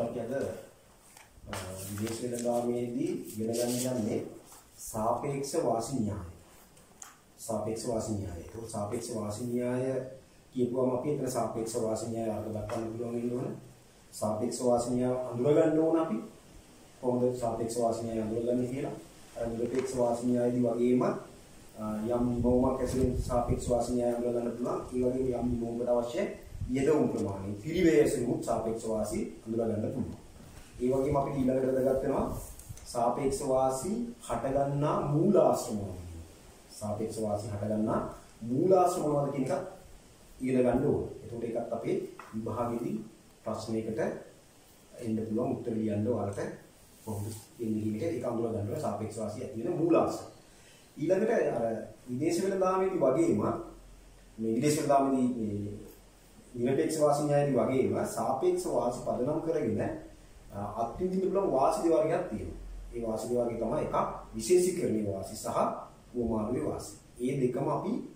අපි අද විදේශ වෙළඳාමේදී ඉගෙන ගන්න යන්නේ සාපේක්ෂ වාසි න්‍යාය. සාපේක්ෂ වාසි න්‍යාය. ඒක සාපේක්ෂ වාසි න්‍යාය කියපුවම අපි එතන සාපේක්ෂ වාසි න්‍යාය අර්ථ දක්වන්න පුළුවන් වෙනවනේ. සාපේක්ෂ වාසි න්‍යාය අඳුර ගන්න ඕන අපි. කොහොමද සාපේක්ෂ වාසි න්‍යාය අඳුරගන්නේ කියලා. අර නිරපේක්ෂ වාසි න්‍යායදී වගේම යම් නිමවුමක් ඇසුරින් සාපේක්ෂ වාසි න්‍යාය අඳුර ගන්න පුළුවන්. ඒ වගේම යම් නිමවුමකට අවශ්‍ය යෙදවුම් ප්‍රමාණය පිළිවෙලසෙනුත් සාපේක්ෂ වාසි අඳුර ගන්න පුළුවන්. ඒ වගේම අපිට ඊළඟට වැදගත් වෙනවා සාපේක්ෂ වාසි හටගන්නා මූලාශ්‍රම මොනවද? සාපේක්ෂ වාසි හටගන්නා මූලාශ්‍රම මොනවද කියන එක ඉගෙන ගන්න ඕනේ. එතකොට ඒකත් අපේ විභාගෙදී ප්‍රශ්නයකට එන්න පුළුවන් උත්තර ලියන්න ඔයාලට කොහොමද එන්නේ කියන එක ඒක අඳුර ගන්නවා සාපේක්ෂ වාසි ඇති වෙන මූලාශ්‍රම. ඊළඟට අර විදේශ වෙළඳාමේදී වගේම මේ විදේශ වෙළඳාමේදී මේ නිරපේක්ෂ වාසි න්‍යායදී වගේම සාපේක්ෂ වාසි පදනම් කරගෙන අත්විඳින්න පුළුවන් වාසි දෙවර්ගයක් තියෙනවා. ඒ වාසි දෙවර්ගය තමයි එකක් විශේෂීකරණීය වාසි සහ උවමාරුවේ වාසි. මේ දෙකම අපි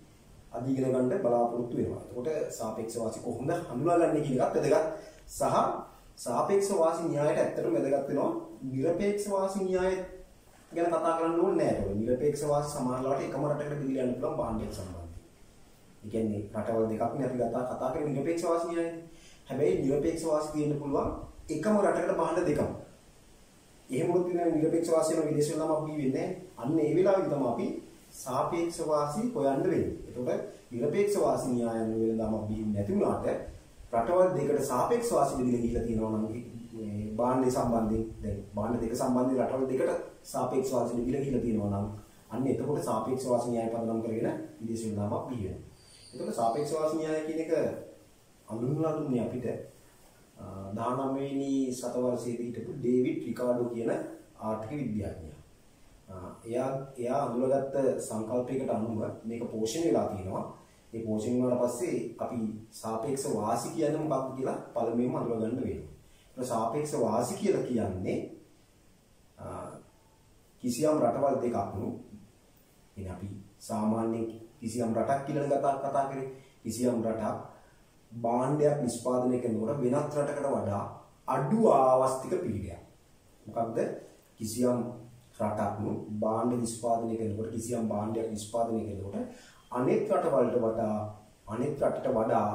අද ඉගෙන ගන්න බලාපොරොත්තු වෙනවා. එතකොට සාපේක්ෂ වාසි කොහොමද හඳුනාගන්නේ කියන එකත් වැදගත්. සහ සාපේක්ෂ වාසි න්‍යායට ඇත්තටම වැදගත් වෙනවා. නිරපේක්ෂ වාසි න්‍යාය ගැන කතා කරන්න ඕනේ නැහැ. ඒක නිරපේක්ෂ වාසි සමානලාට එකම රටකට බෙදලා යන්න පුළුවන් භාණ්ඩයක් සම්බන්ධයෙන්. ඒ කියන්නේ රටවල් දෙකක් නේ අපි කතා කරන්නේ නිරපේක්ෂ වාසි න්‍යායනේ. හැබැයි නිරපේක්ෂ වාසි තියෙන්න පුළුවන් එකම රටකට භාණ්ඩ දෙකම. එහෙම වුණොත් ඉතින් නිරපේක්ෂ වාසි වෙන විදේශ වෙනම අපි වෙන්නේ නැහැ. අන්න ඒ වෙලාවෙදි තමයි අපි සාපේක්ෂ වාසි හොයන්න වෙන්නේ. එතකොට නිරපේක්ෂ වාසි න්‍යායන වෙනදාම බිහින් නැති වුණාට රටවල් දෙකට සාපේක්ෂ වාසි බෙදලා ගිහිලා තියෙනවා නම් මේ භාණ්ඩය සම්බන්ධයෙන් දැන් භාණ්ඩ දෙක සම්බන්ධයෙන් රටවල් දෙකට සාපේක්ෂ වාසි බෙදලා ගිහිලා තියෙනවා නම් අන්න එතකොට සාපේක්ෂ වාසි න්‍යාය පදනම් කරගෙන විදේශ වෙනදාම බිහි වෙනවා. එතකොට සාපේක්ෂ වාසි න්‍යාය කියන එක අඳුන්වලා දුන්නේ අපිට 19 වෙනි සතවර්ෂයේදී හිටපු ඩේවිඩ් රිකාඩෝ කියන ආර්ථික විද්‍යාඥයා. එයා අඳුරගත්ත සංකල්පයකට අනුව මේක පෝෂණය වෙලා තියෙනවා. ඒ පෝෂණය වුණාට පස්සේ අපි සාපේක්ෂ වාසි කියන්නේ මොකක්ද කියලා පළමුවෙන්ම අඳුර ගන්න වෙනවා. ඒක සාපේක්ෂ වාසි කියලා කියන්නේ කිසියම් රටවල් දෙකක් නේ අපි සාමාන්‍යයෙන් කිසියම් රටක් කියලා කතා කරේ. කිසියම් රටක් භාණ්ඩයක් නිෂ්පාදනය කරනකොට වෙනත් රටකට වඩා අඩු ආවස්තික පිළිගයක්. මොකක්ද? කිසියම් රටක් භාණ්ඩ නිෂ්පාදනය කරනකොට කිසියම් භාණ්ඩයක් නිෂ්පාදනය කරනකොට අනෙක් රටවලට වඩා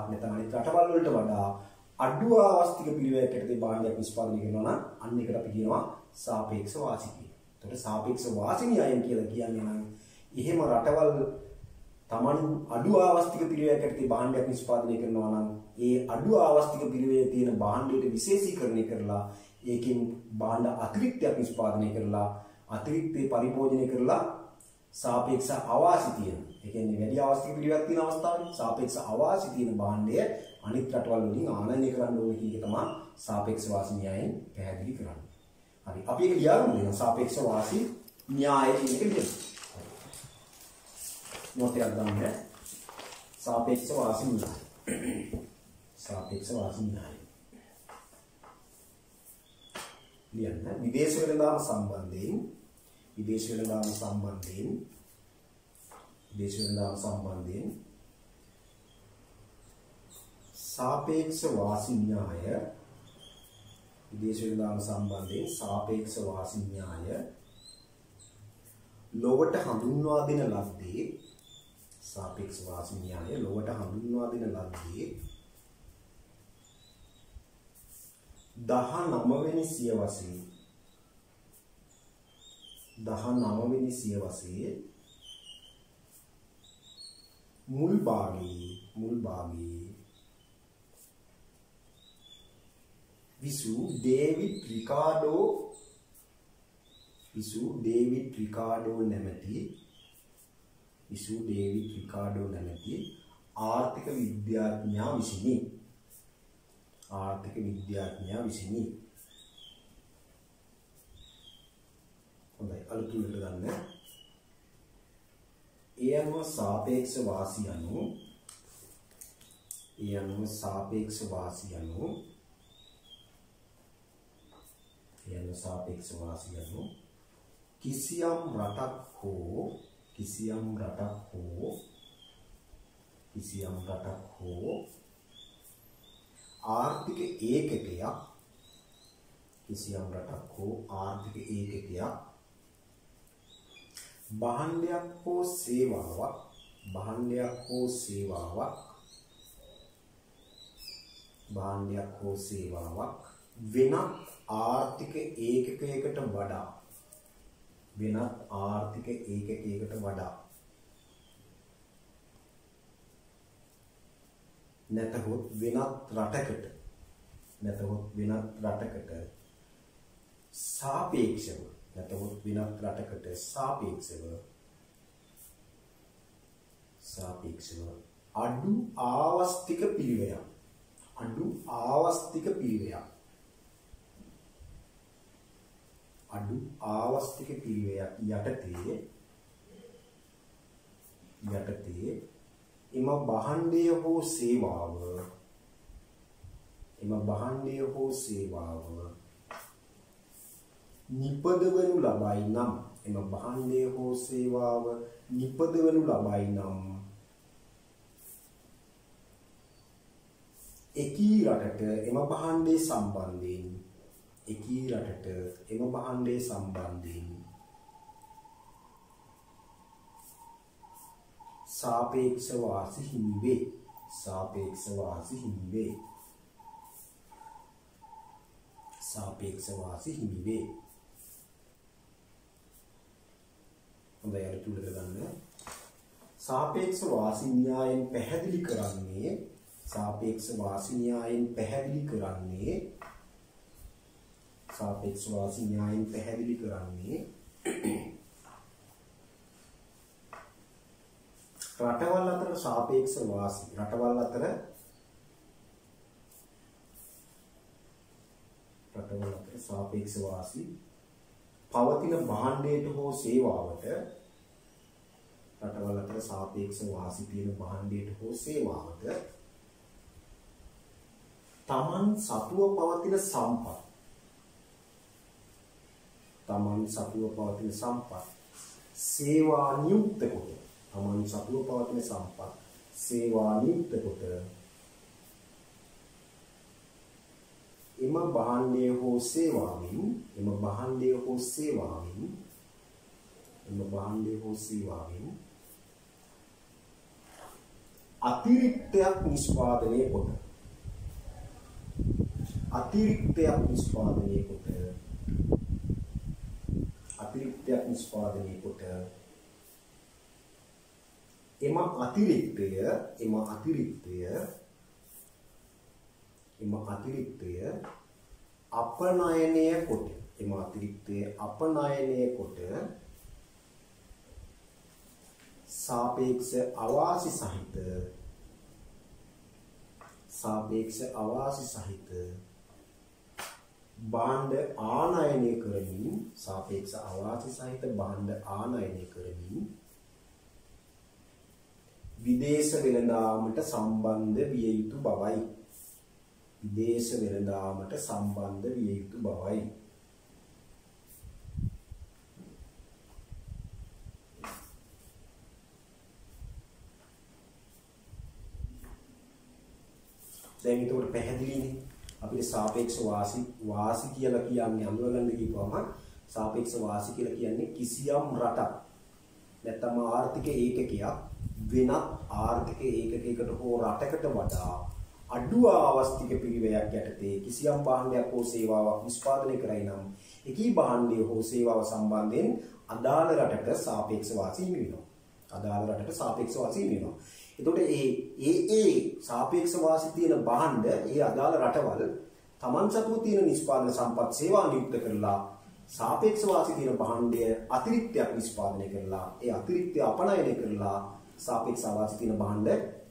නැත්නම් අනෙක් රටවල් වලට වඩා අඩු ආවස්තික පිළිවෙලකට භාණ්ඩයක් නිෂ්පාදනය කරනවා නම් අන්න ඒකට අපි කියනවා සාපේක්ෂ වාසි කියලා. එතකොට සාපේක්ෂ වාසි න්‍යායම් කියලා කියන්නේ නම් එහෙම රටවල් තමන් අඩු ආවස්තික පිළිවෙලකට භාණ්ඩයක් නිෂ්පාදනය කරනවා නම් ඒ අඩු ආවස්තික පිළිවෙලේ තියෙන භාණ්ඩයට විශේෂීකරණය කරලා ඒකෙන් භාණ්ඩ අතිරික්තයක් නිෂ්පාදනය කරලා අතිරික්තේ පරිභෝජනය කරලා සාපේක්ෂ අවාසි තියෙන. ඒ කියන්නේ වැඩි ආවස්තික පිළිවෙලක් තියෙන අවස්ථාවේ සාපේක්ෂ අවාසි තියෙන භාණ්ඩය අනිත් රටවල් වලින් ආනයනය කරන්න ඕනේ කියන එක තමයි සාපේක්ෂ වාසි න්‍යායයෙන් පැහැදිලි කරන්නේ. හරි. අපි ඒක ලියමු දෙනවා සාපේක්ෂ වාසි න්‍යාය කියන එක ලියමු. මොකක්ද ගන්න සාපේක්ෂ වාසි න්‍යාය. සාපේක්ෂ වාසි න්‍යාය. ලියන්න විදේශ වෙළඳාම සම්බන්ධයෙන් සාපේක්ෂ වාසි න්‍යාය විදේශ වෙළඳාම සම්බන්ධයෙන් සාපේක්ෂ වාසි න්‍යාය ලොවට හඳුන්වා දෙන ලද්දේ සාපේක්ෂ වාසි න්‍යාය ලොවට හඳුන්වා දෙන ලද්දේ 19 වෙනි සියවසේ මුල් භාගයේ විසු ඩේවිඩ් රිකාඩෝ නැමැති ආර්ථික විද්‍යාඥයා විසිනි. හොඳයි අලුත් උලට ගන්න. ඒ අනුව සාපේක්ෂ වාසි අනුව කිසියම් රටක් හෝ ආර්ථික ඒකකයක් කිසියම් රටක් හෝ ආර්ථික ඒකකයක් භාණ්ඩයක් හෝ සේවාවක් වෙනත් ආර්ථික ඒකකයකට වඩා නැතහොත් වෙනත් රටකට සාපේක්ෂව අඩු ආවස්තික පිරිවයක් යටතේ එම භාණ්ඩය හෝ සේවාව නිපදවනු ලබයි නම් එකී රටට එම භාණ්ඩයේ සම්බන්ධයෙන් सापेक्ष वासी हिमिवे හොඳයි අර තුලක ගන්න සාපේක්ෂ වාසී න්‍යායෙන් පැහැදිලි කරන්නේ රටවල් අතර සාපේක්ෂ වාසී පවතින භාණ්ඩයට හෝ සේවාවට තමන් සතුව පවතින සම්පත් සේවා නියුක්ත කොට එම භාණ්ඩය හෝ සේවාවෙන් අතිරික්තයක් නිෂ්පාදනය කොට එම අතිරික්තය අපනයනය කොට සාපේක්ෂ අවාසි සහිත භාණ්ඩ ආනයනය කරමින් විදේශ වෙළඳාමට සම්බන්ධ විය යුතු බවයි. දැන් ඒකට පැහැදිලිනේ අපිට සාපේක්ෂ වාසි කියලා කියන්නේ අඳුරගන්න කියපුවම සාපේක්ෂ වාසි කියලා කියන්නේ කිසියම් රටක් නැත්නම් ආර්ථික ඒකකයක් වෙනත් ආර්ථික ඒකකයකට හෝ රටකට වඩා අඩු ආවස්තික පිරිවැයක් යටතේ කිසියම් භාණ්ඩයක් හෝ සේවාවක් නිෂ්පාදනය කරයි නම් එකී භාණ්ඩය හෝ සේවාව සම්බන්ධයෙන් අදාළ රටට සාපේක්ෂ වාසි හිමිවෙනවා. එතකොට ඒ සාපේක්ෂ වාසි තියෙන භාණ්ඩ ඒ අදාළ රටවල් තමන් සතුව තියෙන නිෂ්පාදන සම්පත් සේවා නියුක්ත කරලා සාපේක්ෂ වාසි තියෙන භාණ්ඩය අතිරික්තයක් නිෂ්පාදනය කරලා ඒ අතිරික්තය අපනයනය කරලා සාපේක්ෂ වාසි තියෙන භාණ්ඩ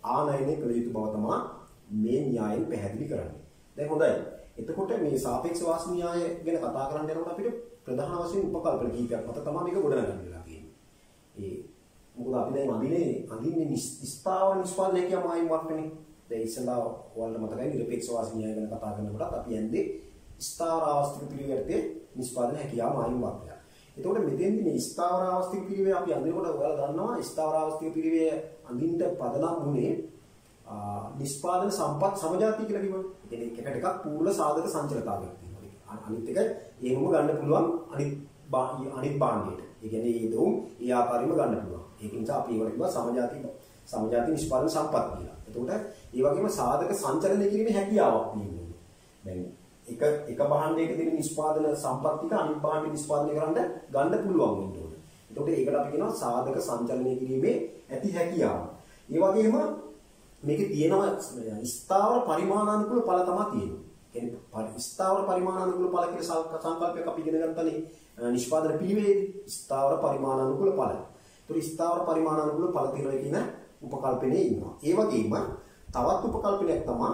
ආනයනය කළ යුතු බව තමයි මේ න්‍යායයෙන් පැහැදිලි කරන්නේ. දැන් හොඳයි. එතකොට මේ සාපේක්ෂ වාසි න්‍යාය ගැන කතා කරන්න යනකොට අපිට ප්‍රධාන වශයෙන් උපකල්පන කීපයක් මත තමයි මේක ගොඩනගන්න වෙලා තියෙන්නේ. මොකද අපි දැන් අඳින්නේ ස්ථාවර නිෂ්පාදනය කියම ආයින් වක්නේ. දැන් ඉස්සලා ඔයාලට මතකයි නිරපේක්ෂ වාසි න්‍යාය ගැන කතා කරනකොට අපි යන්නේ ස්ථාවර ආවස්තික පිළිවෙතේ නිෂ්පාදන හැකියාව ආයින් වක්ය. එතකොට මෙතෙන්දී මේ ස්ථාවර ආවස්තික පිළිවෙල අපි අඳිනකොට ඔයාලා දන්නවා ස්ථාවර ආවස්තික පිළිවෙල අඳින්න පදනම් වුණේ නිෂ්පාදන සම්පත් සමජාතිය කියලා කිව්වනේ. ඒ කියන්නේ එකට එකක් පූර්ණ සාධක සංචලතාවයක් තියෙනවා. අනිත් එක එහෙමම ගන්න පුළුවන් අනිත් භාණ්ඩයට. ඒ කියන්නේ ඒ දෝම් ඒ ආකාරයෙන්ම ගන්න පුළුවන්. ඒක නිසා අපි ඒවට කියනවා සමජාති නිෂ්පාදන සම්පත් කියලා. එතකොට ඒ වගේම සාධක සංචලනය කිරීමේ හැකියාවක් තියෙනවා. දැන් එක භාණ්ඩයක තියෙන නිෂ්පාදන සම්පත් ටික අනිත් භාණ්ඩෙ නිෂ්පාදනය කරන්න ගන්න පුළුවන් වෙන්න ඕනේ. එතකොට ඒකට අපි කියනවා සාධක සංචලනය කිරීමේ ඇති හැකියාව. ඒ වගේම මේකේ තියෙනවා ස්ථාවර පරිමාණානුකූල ඵල තමයි තියෙන්නේ. කියන්නේ ස්ථාවර පරිමාණානුකූල ඵල කියලා සංකල්පයක් අපි ඉගෙන ගන්නතනේ නිෂ්පාදන පිළිවෙලේදී ස්ථාවර පරිමාණානුකූල ඵල. ඒතකොට ස්ථාවර පරිමාණානුකූල ඵල තියෙනවා කියන උපකල්පනයේ ඉන්නවා. ඒ වගේම තවත් උපකල්පනයක් තමයි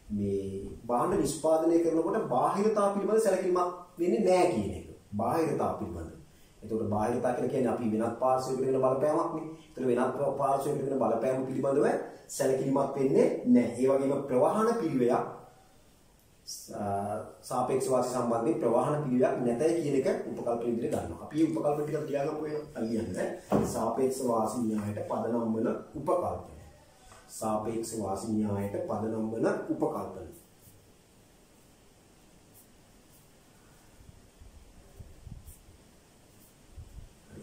මේ භාණ්ඩ නිෂ්පාදනය කරනකොට බාහිරතා පිළිබඳ සැලකිලිමත් වෙන්නේ නැහැ කියන එක. බාහිරතා පිළිබඳ. එතකොට බාහිරතා කියලා කියන්නේ අපි වෙනත් පාර්ශ්වයකට වෙන බලපෑමක් නේ. ඒතර වෙනත් පාර්ශ්වයකට වෙන බලපෑම පිළිබඳව සැලකිලිමත් වෙන්නේ නැහැ. ඒ වගේම ප්‍රවාහන පිළිවෙලක් සාපේක්ෂ වාසි සම්බන්ධයෙන් ප්‍රවාහන පිළිවෙලක් නැතයි කියන එක උපකල්පන විදිහට ගන්නවා. අපි මේ උපකල්පන ටික තියාගමු කියන්නේ සාපේක්ෂ වාසි න්‍යායට පදනම් වන උපකල්පන. සාපේක්ෂ වාසි න්‍යායට පදනම් වන උපකල්පන.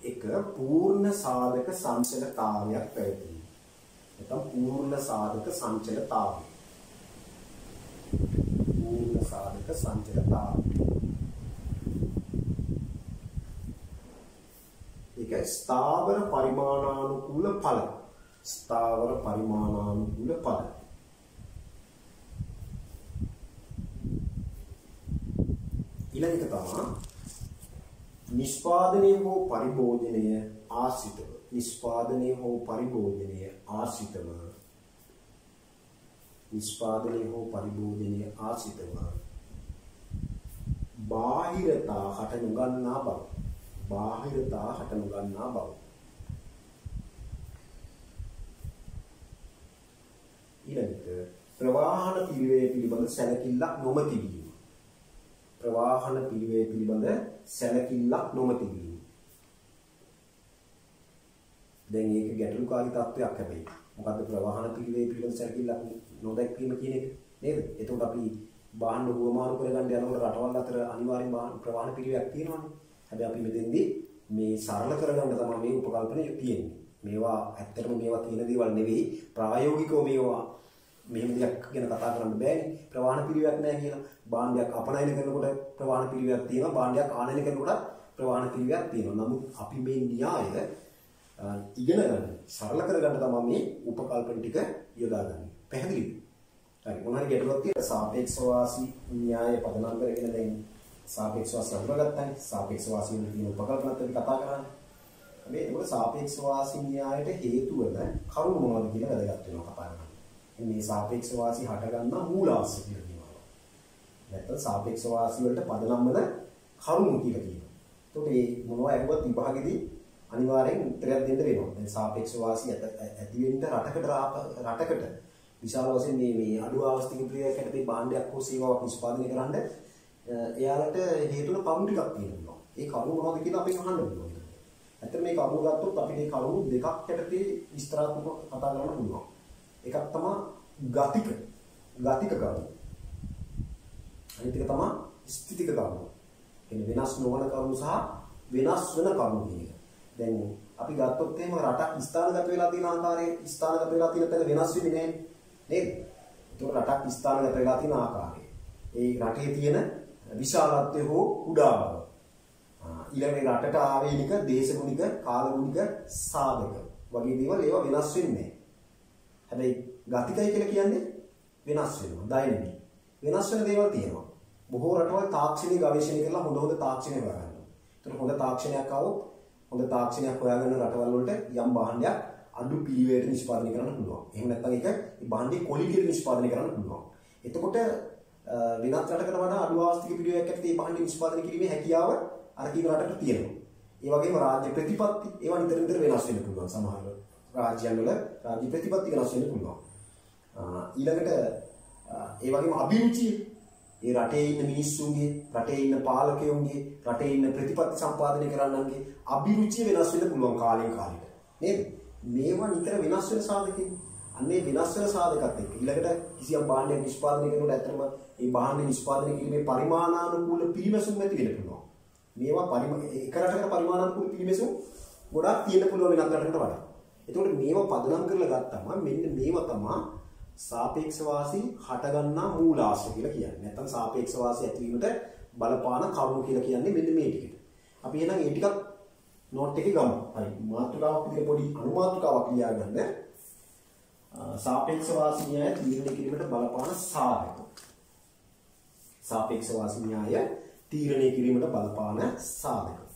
එක පූර්ණ සාධක සංචලතාවයක් පැවතීම. නැත්නම් පූර්ණ සාධක සංචලතාවය. පූර්ණ සාධක සංචලතාවය. ඒක ස්ථාවර පරිමාණානුකූල ඵල. ස්ථාවර පරිමාණානුකූල ඵල. ඊළඟට තමයි නිෂ්පාදනය හෝ පරිභෝජනය ආශ්‍රිතව. නිෂ්පාදනය හෝ පරිභෝජනය ආශ්‍රිතව. නිෂ්පාදනය හෝ පරිභෝජනය ආශ්‍රිතව බාහිරතා හට නොගන්නා බව. බාහිරතා හට නොගන්නා බව. ඊළඟට ප්‍රවාහන පිළිවෙල පිළිබඳ සැලකිල්ලක් නොමැති වීම. ප්‍රවාහන පිළිවෙල පිළිබඳ සැලකිල්ලක් නොමැති වීම. දැන් මේක ගැටලුකාරී තත්වයක් හැබැයි. මොකද්ද ප්‍රවාහන පිළිවෙල පිළිබඳ සැලකිල්ලක් නොදැක්වීම කියන එක නේද? එතකොට අපි භාණ්ඩ හුවමාරු කරගන්න යනකොට රටවල් අතර අනිවාර්යෙන් ප්‍රවාහන පිළිවෙලක් තියෙනවානේ. හැබැයි අපි මෙතෙන්දී මේ සරල කරගන්න තමයි මේ උපකල්පනය තියෙන්නේ. මේවා ඇත්තටම මේවා තියෙන දේවල් නෙවෙයි ප්‍රායෝගිකව මේවා මෙහෙම දෙයක් ගැන කතා කරන්න බෑනේ. ප්‍රවාහන පිළිවෙලක් නැහැ කියලා. භාණ්ඩයක් අපනයන කරනකොට ප්‍රවාහන පිළිවෙලක් තියෙනවා. භාණ්ඩයක් ආනයන කරනකොට ප්‍රවාහන පිළිවෙලක් තියෙනවා. නමුත් අපි මේ න්‍යාය ඉගෙන ගන්න සරල කරගන්න තමයි මේ උපකල්පන ටික යොදාගන්නේ. පැහැදිලිද? හරි. මොනවාරි ගැටලුවක් තියෙනවා සාපේක්ෂ වාසි න්‍යාය පදනම් කරගෙන දැන් සාපේක්ෂ වාසි හඳුනාගත්තානේ. සාපේක්ෂ වාසි වල තියෙන උපකල්පනත් අපි කතා කරන්නේ. මේ ඒකට සාපේක්ෂ වාසි න්‍යායට හේතු වෙන කරුණු මොනවද කියලා වැදගත් වෙනවා කතා කරන්න. මේ සාපේක්ෂ වාසි හටගන්න මූලාශ්‍ර කියලා කියනවා. නැත්නම් සාපේක්ෂ වාසි වලට පදනම් වන කරුණු කියලා කියනවා. එතකොට මේ මොනවා ඇහුවත් විභාගෙදී අනිවාර්යෙන් උත්තරයක් දෙන්න වෙනවා. දැන් සාපේක්ෂ වාසි ඇති වෙන්න රටකට විශාල වශයෙන් මේ අඩු ආවස්තික ප්‍රක්‍රියාවකට මේ භාණ්ඩයක් හෝ සේවාවක් නිෂ්පාදනය කරන්න එයාලට හේතු වෙන කරුණු ටිකක් තියෙනවා. ඒ කරුණු මොනවද කියලා අපි අහන්න ඕනේ. ඇත්තට මේ කරුණු ගත්තොත් අපිට මේ කරුණු දෙකක් යටතේ විස්තරාත්මකව කතා කරන්න පුළුවන්. එකක් තමයි ගතික කරුණු. අනිත් එක තමයි ස්ථිතික කරුණු. එන්නේ වෙනස් නොවන කරුණු සහ වෙනස් වෙන කරුණු කියන එක. දැන් අපි ගත්තොත් එහෙම රටක් ස්ථානගත වෙලා තියෙන ආකාරයේ ස්ථානගත වෙලා තියෙන තැන වෙනස් වෙන්නේ නැහැ නේද? ඒක රටක් ස්ථානගත වෙලා තියෙන ආකාරය. ඒ රටේ තියෙන විශාලත්වය හෝ කුඩා බව. ඊළඟ රටට ආවේනික දේශගුණික කාලගුණික සාධක වගේ දේවල් ඒවා වෙනස් වෙන්නේ නැහැ. හැබැයි ගතිකයි කියලා කියන්නේ වෙනස් වෙනවා. දෛනික. වෙනස් වෙන දේවල් තියෙනවා. බොහෝ රටවල් තාක්ෂණික ගවේෂණය කරලා හොඳ තාක්ෂණය හොයාගන්නවා. ඒතර හොඳ තාක්ෂණයක් આવොත් හොඳ තාක්ෂණයක් හොයාගන්න රටවල් වලට යම් භාණ්ඩයක් අඩු පිළිවෙලට නිෂ්පාදනය කරන්න පුළුවන්. එහෙම නැත්නම් ඒක මේ භාණ්ඩයේ ක්වොලිටියට නිෂ්පාදනය කරන්න පුළුවන්. එතකොට වෙනත් රටකට වඩා අඩු ආස්තික පිළිවෙලක් ඇත්තේ මේ භාණ්ඩ නිෂ්පාදනය කිරීමේ හැකියාව අර කීන රටකට තියෙනවා. ඒ වගේම රාජ්‍ය ප්‍රතිපත්ති ඒවා නිතර වෙනස් වෙන්න පුළුවන්. සමහර රාජ්‍යයන් වල රාජ්‍ය ප්‍රතිපත්ති වෙනස් වෙන්න පුළුවන්. ඊළඟට ඒ වගේම අභිරුචිය ඒ රටේ ඉන්න මිනිස්සුන්ගේ රටේ ඉන්න පාලකයන්ගේ රටේ ඉන්න ප්‍රතිපත්ති සම්පාදනය කරන්නන්ගේ අභිරුචිය වෙනස් වෙන්න පුළුවන් කාලෙන් කාලෙට නේද? මේවා නිතර වෙනස් වෙන සාධකයන්. අන්නේ වෙනස් වෙන සාධකත් එක්ක ඊළඟට කිසියම් භාණ්ඩයක් නිෂ්පාදනය කරනකොට ඇත්තටම මේ භාණ්ඩ නිෂ්පාදනය කිරීමේ පරිමාණානුකූල පිරිමැසුම් ඇති වෙන්න පුළුවන්. මේවා එක රටකට පරිමාණානුකූල පිරිමැසුම් ගොඩක් තියෙන්න පුළුවන් වෙනත් රටකට වඩා. එතකොට මේවා පදනම් කරලා ගත්තම මෙන්න මේවා තමයි සාපේක්ෂ වාසී හටගන්නා මූලාශ්‍ර කියලා කියන්නේ. නැත්නම් සාපේක්ෂ වාසී ඇතිවීමට බලපාන කරුණු කියලා කියන්නේ මෙන්න මේ ටිකට. අපි එහෙනම් මේ ටිකක් නෝට් එකේ ගමු. හරි. මාතෘකාවක් විදිහට පොඩි අනුමාතෘකාවක් ලියා ගන්න. සාපේක්ෂ වාසී න්‍යාය තීරණය කිරීමට බලපාන සාධක. සාපේක්ෂ වාසී න්‍යාය තීරණය කිරීමට බලපාන සාධක.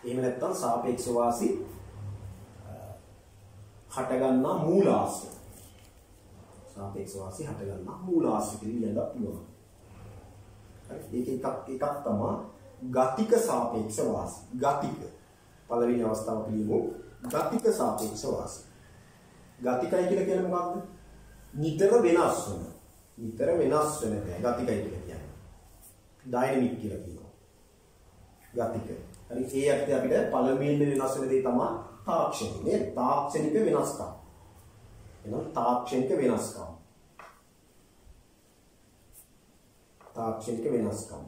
එහෙම නැත්නම් සාපේක්ෂ වාසී හටගන්නා මූලාශ්‍ර. සාපේක්ෂ වාසී හටගන්නා මූලාශ්‍ර කියලා ලියන්න පුළුවන්. හරි. එකක් තමයි ගතික සාපේක්ෂ වාසී. ගතික. පළවෙනි අවස්ථාව පිළිගමු. ගතික සාපේක්ෂ වාසී. ගතිකයි කියලා කියන්නේ මොකක්ද? නිතර වෙනස් වෙන. නිතර වෙනස් වෙන දේ ගතිකයි කියලා කියන්නේ. ඩයිනමික් කියලා කියනවා. ගතික. හරි. ඒ අර්ථය අපිට පළවෙනියෙන් වෙනස් වෙන දේ තමයි තාක්ෂණික. මේ තාක්ෂණික වෙනස්කම්. එහෙනම් තාක්ෂණික වෙනස්කම්. තාක්ෂණික වෙනස්කම්.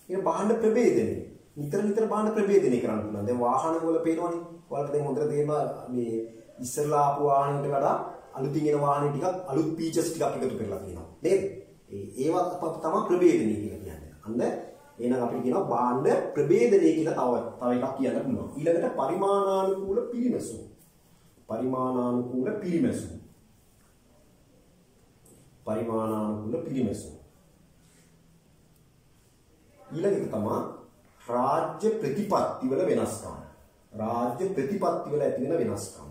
මේ භාණ්ඩ ප්‍රභේදනය. නිතර භාණ්ඩ ප්‍රභේදනය කරන්න පුළුවන්. දැන් වාහන වල පේනවනේ. ඔයාලට දැන් හොඳට තේරෙනවා මේ ඉස්සරලා ආපු වාහනයකට වඩා අලුතින් එන වාහනේ ටිකක් අලුත් ෆීචර්ස් ටිකක් එකතු කරලා තියෙනවා. නේද? ඒවා තමයි ප්‍රභේදනය කියලා කියන්නේ. අන්න එහෙනම් අපිට කියනවා භාණ්ඩ ප්‍රභේදනය කියලා තව එකක් කියන්න පුළුවන්. ඊළඟට පරිමාණානුකූල පිරිමැසුම්. පරිමාණානුකූල පිරිමැසුම්. පරිමාණානුකූල පිරිමැසුම්. ඊළඟට තමයි රාජ්‍ය ප්‍රතිපත්ති වල වෙනස්කම්. රාජ්‍ය ප්‍රතිපත්ති වල ඇති වෙන වෙනස්කම්.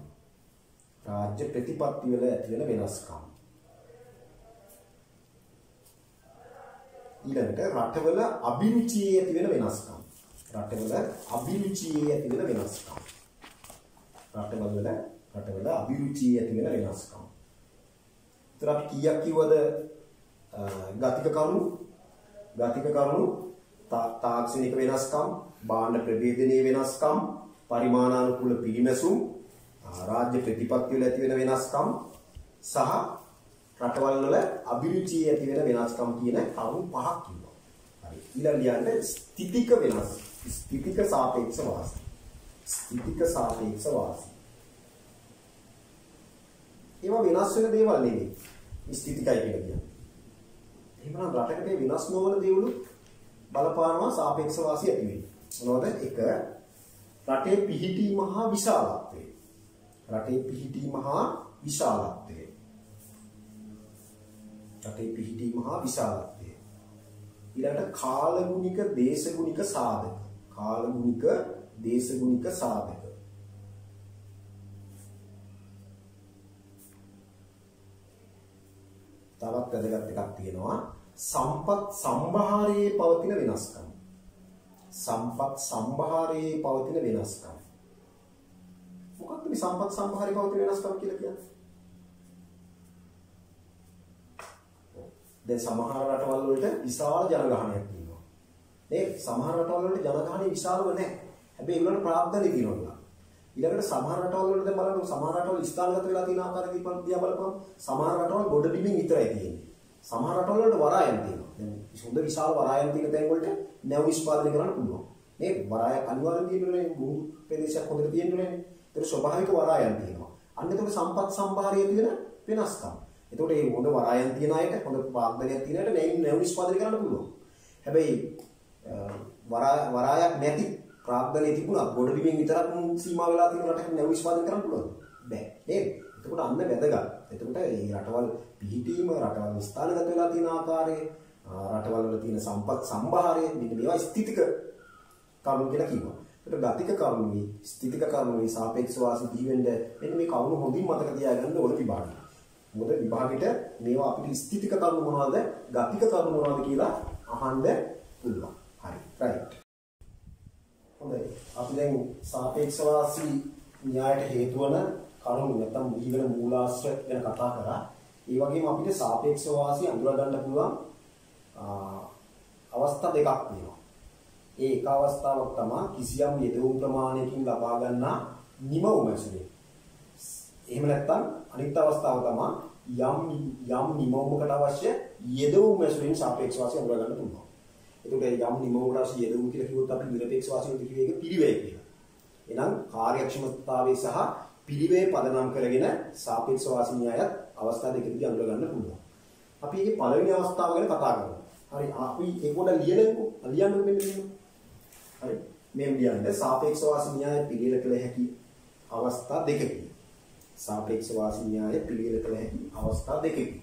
රාජ්‍ය ප්‍රතිපත්ති වල ඇති වෙන වෙනස්කම්. ඊළඟට රටවල අභිරුචියේ ඇති වෙන වෙනස්කම්. රටවල අභිරුචියේ ඇති වෙන වෙනස්කම්. රටවල අභිරුචියේ ඇති වෙන වෙනස්කම්. ඒතර අපි කීයක් කිව්වද ගතික කරුණු? ගතික කරුණු තාක්ෂණික වෙනස්කම්, භාණ්ඩ ප්‍රභේදනීය වෙනස්කම්, පරිමාණානුකූල පිරිමැසුම්, රාජ්‍ය ප්‍රතිපත්ති වල ඇති වෙන වෙනස්කම් සහ රටවල් වල අභිරුචියේ ඇති වෙන වෙනස්කම් කියන කරුණු පහක් කිව්වා. හරි. ඊළඟ ලියන්න ස්ථිතික වෙනස්. ස්ථිතික සාපේක්ෂ වාසී. ස්ථිතික සාපේක්ෂ වාසී. ඒවා වෙනස් වෙන දේවල් නෙවෙයි. ස්ථිතිකයි කියලා කියන්නේ. එහෙනම් රටකට වෙනස් නොවන දේවලු බලපානවා සාපේක්ෂ වාසී ඇති වෙන්නේ. මොනවද? එක රටේ පිහිටීම හා විශාලත්වය. රටේ පිහිටීම හා විශාලත්වය. රටේ පිහිටීම හා විශාලත්වය. ඊළඟට කාලගුණික දේශගුණික සාධක. කාලගුණික දේශගුණික සාධක. තවත් වැදගත් එකක් තියෙනවා සම්පත් සම්භාරයේ පවතින වෙනස්කම්. සම්පත් සම්භාරයේ පවතින වෙනස්කම්. මොකක්ද මේ සම්පත් සම්භාරයේ පවතින වෙනස්කම් කියලා කියන්නේ? දැන් සමහර රටවල් වලට විශාල ජනගහනයක් තියෙනවා. නේද? සමහර රටවල් වලට ජනගහනය විශාලව නැහැ. හැබැයි ඒගොල්ලන්ට ප්‍රාග්ධනය තියෙනවා. ඊළඟට සමහර රටවල් වල දැන් බලන්න සමහර රටවල් ස්ථානගත වෙලා තියෙන ආකාරය දිහා බලපුවම සමහර රටවල් ගොඩ බිමින් විතරයි තියෙන්නේ. සමහර රටවල් වලට වරායන් තියෙනවා. දැන් හොඳ විශාල වරායන් තියෙන තැන් වලට නැව් නිෂ්පාදනය කරන්න පුළුවන්. නේද? වරායක් අනිවාර්යෙන් තියෙන්නේ ගුරු ප්‍රදේශයක් හොඳට තියෙන්නේ. ඒක ස්වභාවික වරායන් තියෙනවා. අන්න එතකොට සම්පත් සම්භාරයේ තියෙන වෙනස්කම්. එතකොට මේ හොඳ වරායන් තියන අයට හොඳ පාග්ධනයක් තියන අයට නැව් නිෂ්පාදනය කරන්න පුළුවන්. හැබැයි වරායක් නැති ප්‍රාග්ධනයේ තිබුණා ගොඩ බිමින් විතරක් සීමා වෙලා තියෙන රටක නැව් නිෂ්පාදනය කරන්න පුළුවන්. බෑ. නේද? එතකොට අන්න වැදගත්. එතකොට මේ රටවල් පිහිටීම, රටවල් ස්ථානගත වෙලා තියෙන ආකාරය, රටවල් වල තියෙන සම්පත් සම්භාරය මෙන්න මේවා ස්ථිතික කරුණු කියලා කියනවා. ඒකට ගතික කරුණුයි, ස්ථිතික කරුණුයි සාපේක්ෂ වාසී දීවෙන්න මෙන්න මේ කරුණු හොඳින් මතක තියාගන්න ඕන විභාගය. මොකද විභාගෙට මේවා අපිට ස්ථිතික කරුණු මොනවද, ගතික කරුණු මොනවද කියලා අහන්න පුළුවන්. හරි. රයිට්. හොඳයි. අපි දැන් සාපේක්ෂ වාසී න්‍යායට හේතු වන කරුණු නැත්නම් ඊවල මූලාශ්‍ර ගැන කතා කරා. ඒ වගේම අපිට සාපේක්ෂ වාසී අඳුර ගන්න පුළුවන් අවස්ථා දෙකක් තියෙනවා. ඒ එක අවස්ථාවක් තමයි කිසියම් යෙදවුම් ප්‍රමාණයකින් ලබා ගන්නා නිමවුම ඇසුරෙන්. එහෙම නැත්නම් අනිත් අවස්ථාව තමයි යම් නිමවුමකට අවශ්‍ය යෙදවුම් ඇසුරෙන් සාපේක්ෂ වාසිය අඳුර ගන්න පුළුවන්. එතකොට යම් නිමවුමකට අවශ්‍ය යෙදවුම් කියලා කිව්වොත් අපි නිරපේක්ෂ වාසිය කිව්වේ ඒක පිළිවෙල කියලා. එහෙනම් කාර්යක්ෂමතාවය සහ පිළිවෙල පදනම් කරගෙන සාපේක්ෂ වාසි න්‍යායත් අවස්ථා දෙකකදී අඳුර ගන්න පුළුවන්. අපි මේකේ පළවෙනි අවස්ථාව ගැන කතා කරමු. හරි අපි ඒක පොඩ්ඩක් ලියන්නකෝ. ලියන්න මෙන්න මෙන්න. හරි මේ ලියන්න සාපේක්ෂ වාසි න්‍යාය පිළිවෙල කළ හැකි අවස්ථා දෙකකදී. සාපේක්ෂ වාසි න්‍යාය පිළිවෙල කළ හැකි අවස්ථා දෙකකදී.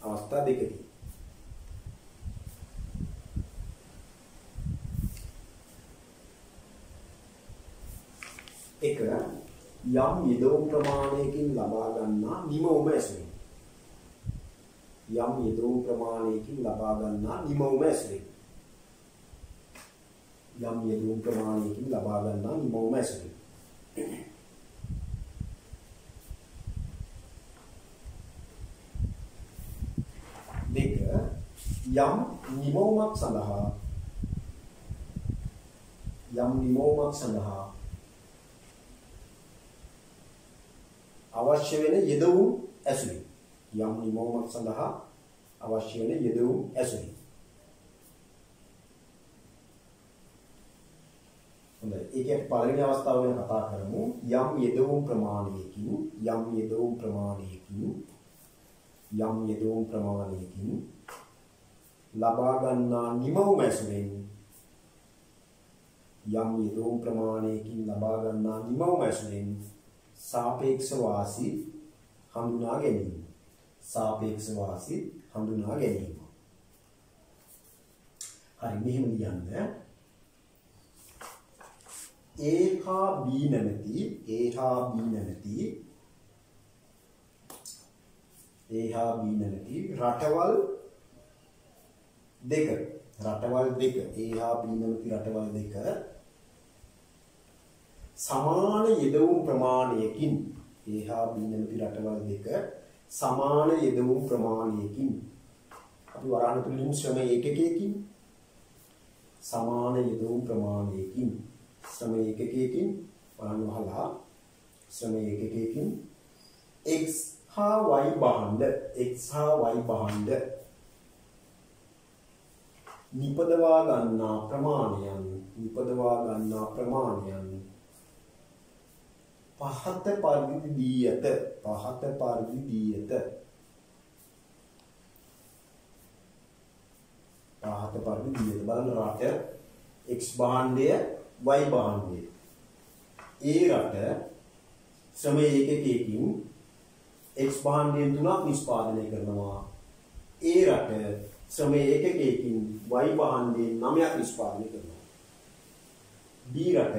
අවස්ථා දෙකකදී. එක යම් යෙදවුම් ප්‍රමාණයකින් ලබා ගන්නා නිමවුම ඇසුරින්. යම් යෙදවුම් ප්‍රමාණයකින් ලබා ගන්නා නිමවුම ඇසුරින්. යම් යෙදවුම් ප්‍රමාණයකින් ලබා ගන්නා නිමවුම ඇසුරින්. දෙක යම් නිමවුමක් සඳහා අවශ්‍ය වෙන යෙදවුම් ඇසුරින්. යම් නිමවුමක් සඳහා අවශ්‍ය වෙන යෙදවුම් ඇසුරින්. හොඳයි. ඒකේ පළවෙනි අවස්ථාව ගැන කතා කරමු. යම් යෙදවුම් ප්‍රමාණයකින් ලබා ගන්නා නිමවුම ඇසුරින්. යම් යෙදවුම් ප්‍රමාණයකින් ලබා ගන්නා නිමවුම ඇසුරින් සාපේක්ෂ වාසි හඳුනා ගැනීම. සාපේක්ෂ වාසි හඳුනා ගැනීම. හරි මෙහෙම ලියන්න. A හා B නැමැති රටවල් දෙක A හා B නැමැති රටවල් දෙක සමාන යෙදවුම් ප්‍රමාණයකින් සමාන යෙදවුම් ප්‍රමාණයකින් අපි වරහන් තුලින් ශ්‍රම ඒකකයකින් සමාන යෙදවුම් ප්‍රමාණයකින් ශ්‍රම ඒකකයකින් වරහන් වහලා ශ්‍රම ඒකකයකින් x හා y භාණ්ඩ නිපදවා ගන්නා ප්‍රමාණයන් පහත පරිදි දී ඇත. බලන්න රට x භාණ්ඩය y භාණ්ඩය. ඒ රට ශ්‍රම ඒකකයකින් x භාණ්ඩයෙන් 3ක් නිෂ්පාදනය කරනවා. ඒ රට ශ්‍රම ඒකකයකින් y භාණ්ඩයෙන් 9ක් නිෂ්පාදනය කරනවා. B රට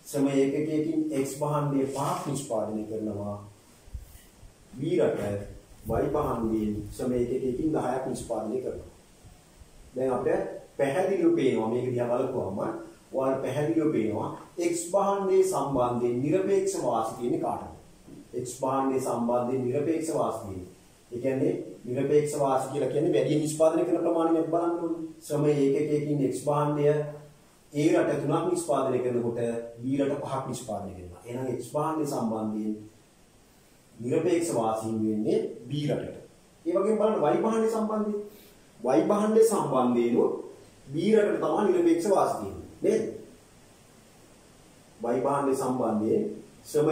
ශ්‍රම ඒකකයකින් x භාණ්ඩයේ 5ක් නිෂ්පාදනය කරනවා. B රට y භාණ්ඩයෙන් ශ්‍රම ඒකකයකින් 10ක් නිෂ්පාදනය කරනවා. දැන් අපිට පැහැදිලිව පේනවා මේක දිහා බලපුවම ඔයාලට පැහැදිලිව පේනවා x භාණ්ඩයේ සම්බන්ධයෙන් නිරපේක්ෂ වාසි කියන්නේ කාටද? x භාණ්ඩයේ සම්බන්ධයෙන් නිරපේක්ෂ වාසි කියන්නේ. ඒ කියන්නේ නිරපේක්ෂ වාසි කියලා කියන්නේ වැඩි නිෂ්පාදනය කරන ප්‍රමාණය බලන්න ඕනේ. ශ්‍රම ඒකකයකින් x භාණ්ඩය A රට 3ක් නිෂ්පාදනය කරනකොට B රට 5ක් නිෂ්පාදනය කරනවා. එහෙනම් x භාණ්ඩයේ සම්බන්ධයෙන් නිරපේක්ෂ වාසීන් වෙන්නේ B රටට. ඒ වගේම බලන්න y භාණ්ඩයේ සම්බන්ධයෙන් y භාණ්ඩයේ සම්බන්ධයෙන් B රටට තමයි නිරපේක්ෂ වාසී තියෙන්නේ. නේද? y භාණ්ඩයේ සම්බන්ධයෙන් ශ්‍රම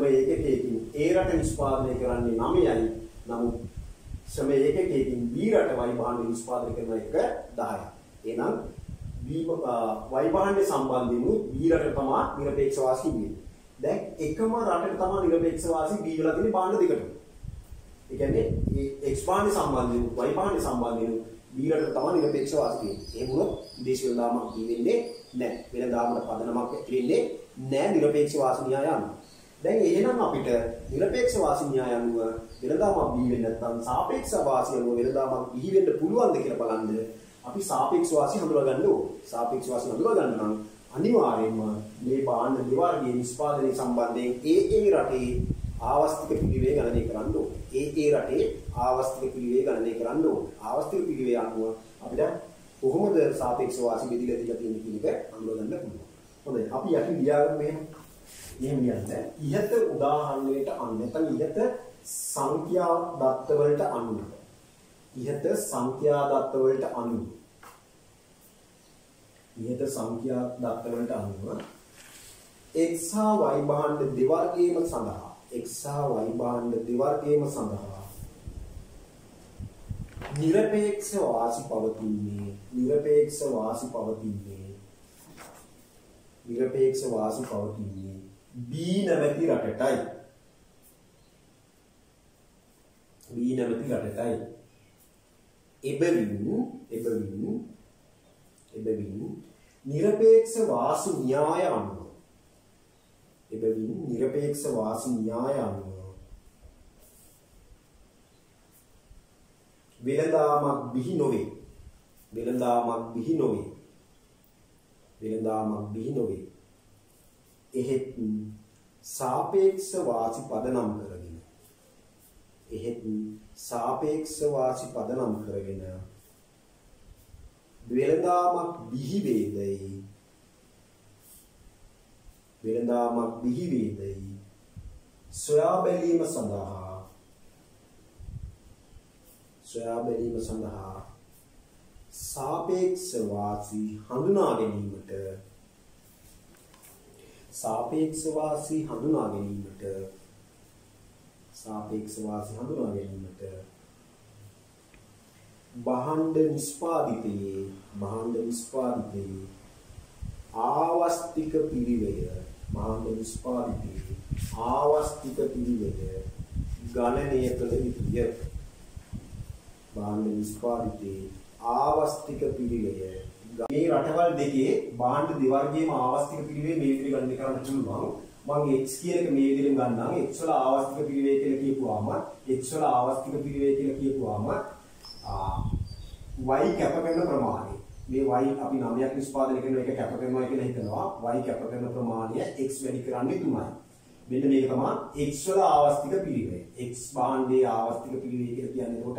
ඒකකයකින් A රට නිෂ්පාදනය කරන්නේ 9යි. නමුත් ශ්‍රම ඒකකයකින් B රට y භාණ්ඩය නිෂ්පාදනය කරන එක 10යි. එහෙනම් y භාණ්ඩයේ සම්බන්ධයෙන් B රට තමයි නිරපේක්ෂ වාසී වෙන්නේ. දැන් එකම රටට තමයි නිරපේක්ෂ වාසී B වෙලා තියෙන්නේ භාණ්ඩ දෙකටම. ඒ කියන්නේ x භාණ්ඩයේ සම්බන්ධයෙන් y භාණ්ඩයේ සම්බන්ධයෙන් B රට තමයි නිරපේක්ෂ වාසී වෙන්නේ. ඒ වුණොත් විදේශ වෙළඳාමක් වෙන්නේ නැහැ. වෙළඳාමකට පදනමක් වෙන්නේ නැහැ නිරපේක්ෂ වාසී න්‍යාය අනුව. දැන් එහෙනම් අපිට නිරපේක්ෂ වාසී න්‍යාය අනුව වෙළඳාමක් බිහි වෙන්නේ නැත්නම් සාපේක්ෂ වාසී අනුව වෙළඳාමක් බිහි වෙන්න පුළුවන්ද කියලා බලන්න අපි සාපේක්ෂ වාසී හඳුනා ගන්න ඕනේ. සාපේක්ෂ වාසී හඳුනා ගන්න නම් අනිවාර්යයෙන්ම මේ භාණ්ඩ දෙවර්ගයේ නිෂ්පාදනයේ සම්බන්ධයෙන් ඒ රටේ ආවස්තික පිළිවෙල ගණනය කරන්න ඕනේ. ඒ රටේ ආවස්තික පිළිවෙල ගණනය කරන්න ඕනේ. ආවස්තික පිළිවෙල අනුව අපිට කොහොමද සාපේක්ෂ වාසි බෙදලා දීලා තියෙන්නේ කියන එක අඳුර ගන්න පුළුවන්. හොඳයි. අපි යටින් ලියාගමු මෙහෙම. මෙහෙම ලියන්න. ඉහත උදාහරණයට අනුව නැත්නම් ඉහත සංඛ්‍යා දත්ත වලට අනුව. ඉහත සංඛ්‍යා දත්ත වලට අනුව. ඉහත සංඛ්‍යා දත්ත වලට අනුව x හා y භාණ්ඩ දෙවර්ගයේම සඳහා x හා y භාණ්ඩ දෙවර්ගයේම සඳහා නිරපේක්ෂ වාසි පවතින්නේ B නැමැති රටටයි එබැවින් නිරපේක්ෂ වාසි න්‍යාය අනුව වෙළඳාමක් බිහි නොවේ. එහෙත් සාපේක්ෂ වාසි පදනම් කරගෙන වෙළඳාමක් බිහි වේදයි සොයා බැලීම සඳහා සාපේක්ෂ වාසි හඳුනා ගැනීමට භාණ්ඩ නිෂ්පාදිතයේ ආවස්තික පිළිවෙය ගණනය කළ යුතුය. භාණ්ඩ නිෂ්පාදිතයේ ආවස්තික පිළිවෙය මේ රටවල් දෙකේ භාණ්ඩ දෙවර්ගයේම ආවස්තික පිළිවෙය මේ විදිහට ගණනය කරන්න පුළුවන්. මම x කියන එක මේ විදිහට ගන්නම්. x වල ආවස්තික පිළිවෙය කියලා කියපුවාම y කැප කරන ප්‍රමාණය මේ y අපි 9ක් නිෂ්පාදනය කරන එක කැප කරනවා කියලා හිතනවා. y කැප කරන ප්‍රමාණය x වැඩි කරන්නේ 3යි. මෙන්න මේක තමයි x වල ආවස්තික පිළිවෙය. x භාණ්ඩයේ ආවස්තික පිළිවෙය කියලා කියන්නේ එතකොට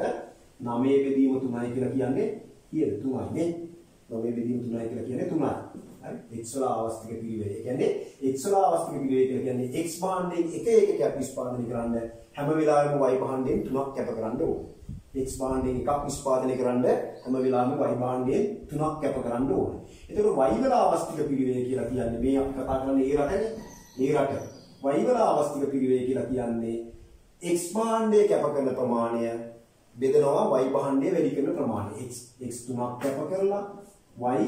9 බෙදීම 3යි කියලා කියන්නේ කීයද? 3යි නේ. 9 බෙදීම 3යි කියලා කියන්නේ 3යි. හරි. x වල ආවස්තික පිළිවෙය. ඒ කියන්නේ x වල ආවස්තික පිළිවෙය කියලා කියන්නේ x භාණ්ඩයෙන් එක එකක් නිෂ්පාදනය කරන්න හැම වෙලාවෙම y භාණ්ඩයෙන් 3ක් කැප කරන්න ඕනේ. x භාණ්ඩයෙන් එකක් නිෂ්පාදනය කරන්න හැම වෙලාවෙම y භාණ්ඩයෙන් 3ක් කැප කරන්න ඕනේ. එතකොට y වල ආවස්තික පිළිවෙය කියලා කියන්නේ මේ අපි කතා කරන්නේ ඒ රටනේ. ඒ රට. y වල ආවස්තික පිළිවෙය කියලා කියන්නේ x භාණ්ඩයේ කැප කරන ප්‍රමාණය බෙදනවා y භාණ්ඩයේ වැඩි කරන ප්‍රමාණය. x 3ක් කැප කරලා y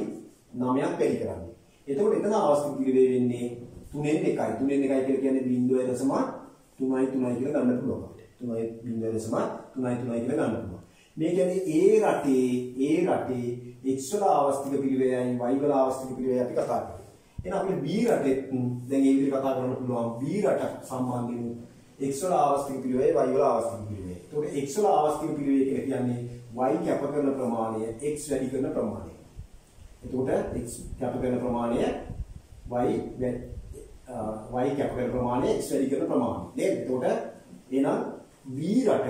9ක් වැඩි කරන්නේ. එතකොට එතන ආවස්තික පිළිවෙය වෙන්නේ 3න් 1යි. 3න් 1යි කියලා කියන්නේ 0.3යි කියලා ගන්න පුළුවන්. 0.3යි කියලා ගන්න පුළුවන්. මේ කියන්නේ ඒ රටේ x වල ආවස්තික පිළිවෙයයි y වල ආවස්තික පිළිවෙයයි අපි කතා කරන්නේ. එහෙනම් අපිට b රටෙත් දැන් මේ විදිහට කතා කරන්න පුළුවන්. b රට සම්බන්ධයෙන් x වල ආවස්තික පිළිවෙයයි y වල ආවස්තික පිළිවෙයයි. එතකොට x වල ආවස්තික පිළිවෙය කියලා කියන්නේ y කැප කරන ප්‍රමාණය x වැඩි කරන ප්‍රමාණය. එතකොට x කැප කරන ප්‍රමාණය y කැප කරන ප්‍රමාණය x වැඩි කරන ප්‍රමාණය. නේද? එතකොට එහෙනම් B රට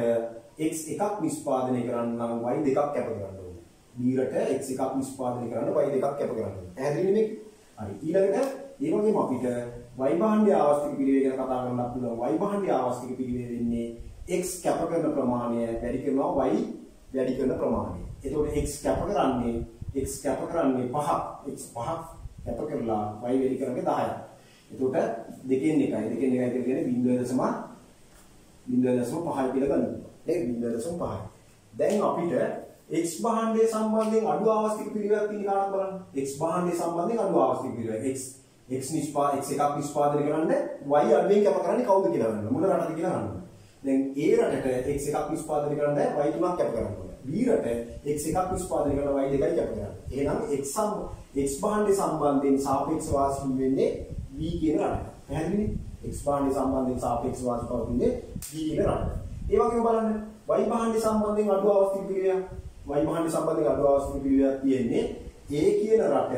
x එකක් නිෂ්පාදනය කරන්න නම් y දෙකක් කැප කරන්න ඕනේ. B රට x එකක් නිෂ්පාදනය කරන්න y දෙකක් කැප කරන්න ඕනේ. පැහැදිලිද මේක? හරි. ඊළඟට ඒ වගේම අපිට y භාණ්ඩයේ ආවස්තික පිළිවෙල ගැන කතා කරන්න පුළුවන්. y භාණ්ඩයේ ආවස්තික පිළිවෙල වෙන්නේ x කැප කරන ප්‍රමාණය වැඩි කරනවා y වැඩි කරන ප්‍රමාණය. එතකොට x කැප කරන්නේ 5ක්. x 5ක් කැප කරලා y වැඩි කරන්නේ 10ක්. එතකොට දෙකෙන් එකයි. දෙකෙන් එකයි කියන්නේ 0.5 කියලා ගන්නවා. නේද? 0.5. දැන් අපිට x භාණ්ඩයේ සම්බන්ධයෙන් අඩු ආවස්තික පිළිවෙලක් තියෙන කාරණා බලන්න. x භාණ්ඩයේ සම්බන්ධයෙන් අඩු ආවස්තික පිළිවෙල. x එකක් නිෂ්පාදනය කරන්න y අඩුවෙන් කැප කරන්නේ කවුද කියලා ගන්නවා. මොන රටද කියලා ගන්නවා. දැන් A රටට x එකක් නිෂ්පාදනය කරන්න y 3ක් කැප කරන්න ඕනේ. B රට x එකක් නිෂ්පාදනය කරන y 2යි කැප කරන්න. එහෙනම් x භාණ්ඩයේ සම්බන්ධයෙන් සාපේක්ෂ වාසි වෙන්නේ B කියන රටට. පැහැදිලිනේ? x භාණ්ඩය සම්බන්ධයෙන් සාපේක්ෂ වාසි පවතින්නේ B කියන රටට. ඒ වගේම බලන්න y භාණ්ඩය සම්බන්ධයෙන් අඩු ආවස්තික පිළිවෙලක් තියෙන්නේ A කියන රට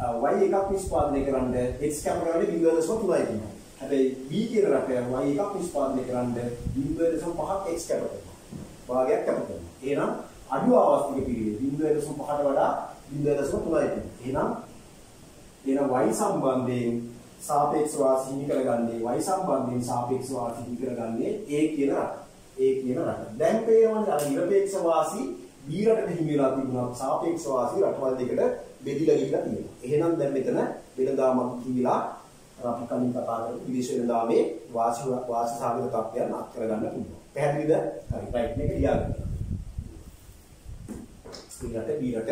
y එකක් නිෂ්පාදනය කරන්න x කැප කරන්නේ 0.3යි කියනවා. හැබැයි B කියන රට y එකක් නිෂ්පාදනය කරන්න 0.5ක් x කැප කරනවා. භාගයක් කැප කරනවා. එහෙනම් අඩු ආවස්තික පිළිවෙල 0.5ට වඩා 0.3යි. එහෙනම් y සම්බන්ධයෙන් සාපේක්ෂ වාසි හිමි කරගන්නේ y සම්බන්ධයෙන් සාපේක්ෂ වාසි හිමි කරගන්නේ a කියන රට. a කියන රට. දැන් පේනවනේ අර නිරපේක්ෂ වාසි b රටට හිමි වෙලා තිබුණා. සාපේක්ෂ වාසි රටවල් දෙකට බෙදිලා ගිහිලා තියෙනවා. එහෙනම් දැන් මෙතන වෙනදාම කියලා අපි කලින් කතා කරපු විදේශ වෙනදාමේ වාසි සාගත තත්ත්වයන් අත් කරගන්න පුළුවන්. පැහැදිලිද? හරි. රයිට් මේක ලියාගන්න. ඊළඟට b රට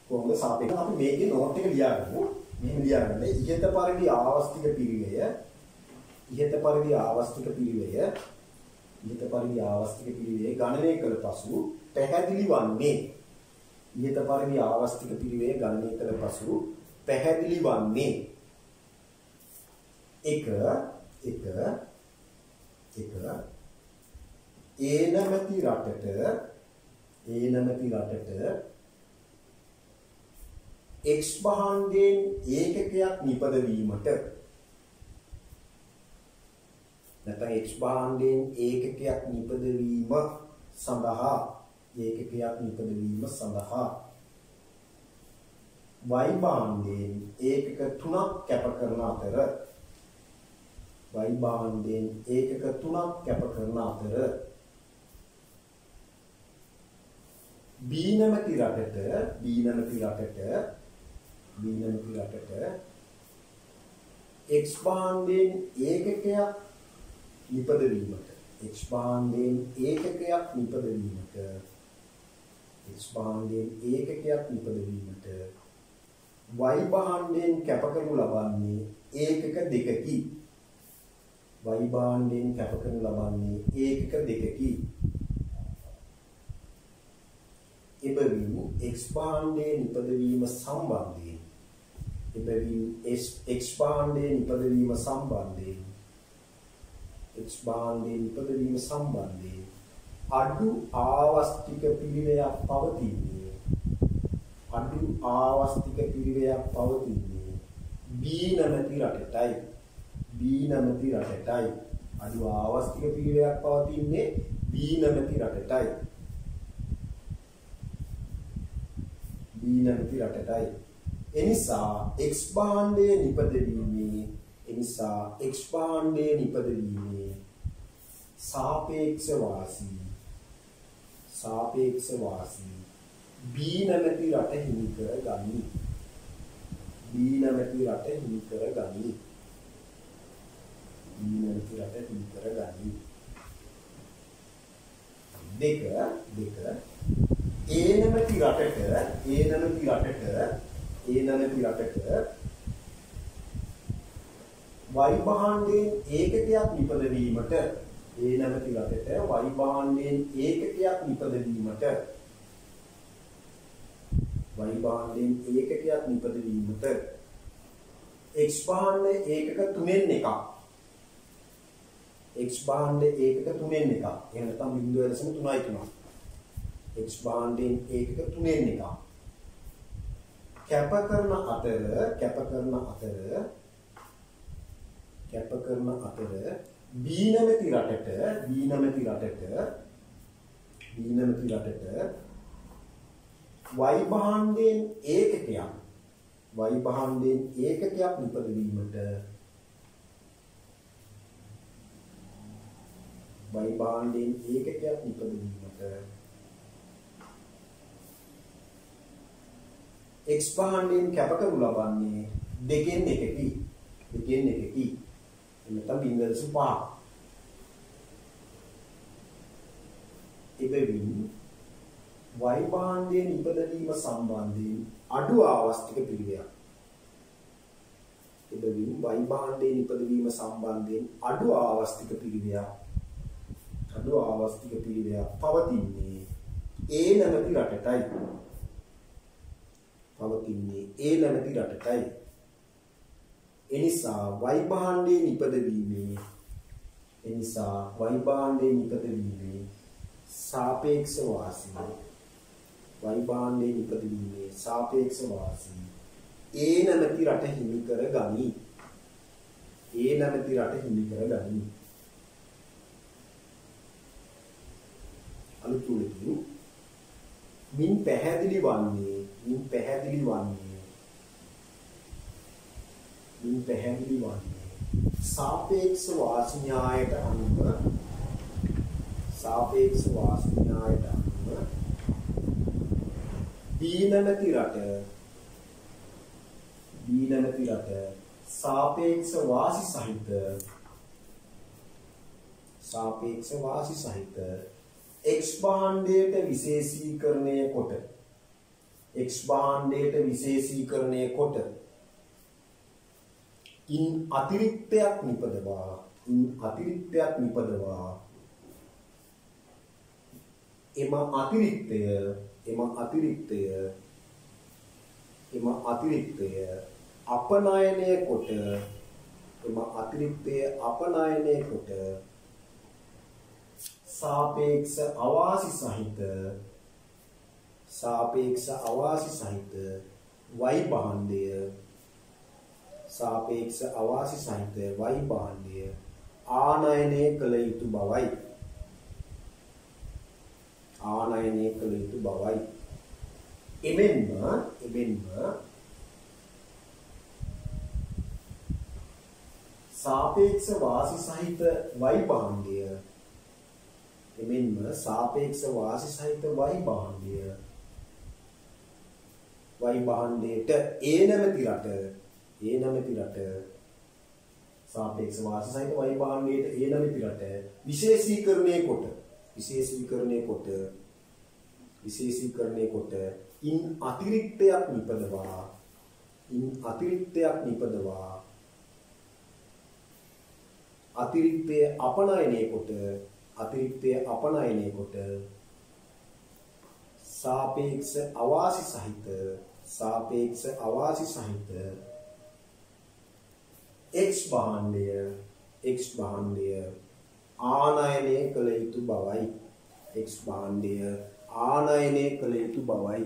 කොහොමද සාපේක්ෂව අපි මේකේ නෝට් එක ලියාගමු. මෙහෙම ලියාගන්න. ඉහත පරිදි ආවස්තික පිරිවැය ගණනය කළ පසු පැහැදිලි වන්නේ එක ඒ නැමැති රටට x භාණ්ඩයෙන් ඒකකයක් නිපදවීමට නැත්නම් x භාණ්ඩයෙන් ඒකකයක් නිපදවීම සඳහා y භාණ්ඩයෙන් ඒකක 3ක් කැප කරන අතර B නැමැති රටට x භාණ්ඩයෙන් ඒකකයක් නිපදවීමට y භාණ්ඩයෙන් කැප කරනු ලබන්නේ ඒකක දෙකකි. එබැවින් x භාණ්ඩයේ නිපදවීම සම්බන්ධයෙන් අඩු ආවස්තික පිළිවෙයක් පවතින්නේ B නැමැති රටටයි. අඩු ආවස්තික පිළිවෙයක් පවතින්නේ B නැමැති රටටයි. එනිසා x භාණ්ඩයේ නිපදවීමේ සාපේක්ෂ වාසි B නැමැති රට හිමි කරගනි. දෙක ඒ නැමැති රටට y භාණ්ඩයෙන් ඒකකයක් නිපදවීමට x භාණ්ඩ ඒකක 3න් එකක්. එහෙම නැත්නම් 0.3යි. x භාණ්ඩයෙන් ඒකක 3න් එකක්. කැප කරන අතර B නැමැති රටට y භාණ්ඩයෙන් ඒකකයක් නිපදවීමට x භාණ්ඩයෙන් කැප කරනු ලබන්නේ දෙකෙන් එකකි. එතන 0.5. එබැවින් y භාණ්ඩයේ නිපදවීම සම්බන්ධයෙන් අඩු ආවස්තික පිළිවෙයක්. පවතින්නේ A නැමැති රටටයි. එනිසා y භාණ්ඩයේ නිපදවීමේ සාපේක්ෂ වාසි A නැමැති රට හිමි කරගනි. ඒ නැමැති රට හිමි කරගනිමි. අලුත් උලකින් මින් පැහැදිලි වන්නේ සාපේක්ෂ වාසි න්‍යායට අනුව B නැමැති රට සාපේක්ෂ වාසි සහිත X භාණ්ඩයට විශේෂීකරණය කොට ඉන් අතිරික්තයක් නිපදවා එම අතිරික්තය අපනයනය කොට සාපේක්ෂ අවාසි සහිත Y භාණ්ඩය ආනයනය කළ යුතු බවයි. එමෙන්ම සාපේක්ෂ වාසි සහිත Y භාණ්ඩයට ඒ නැමැති රට සාපේක්ෂ වාසි සහිත Y භාණ්ඩයට ඒ නැමැති රට විශේෂීකරණය කොට ඉන් අතිරික්තයක් නිපදවා අතිරික්තය අපනයනය කොට සාපේක්ෂ අවාසි සහිත X භාණ්ඩය ආනයනය කළ යුතු බවයි.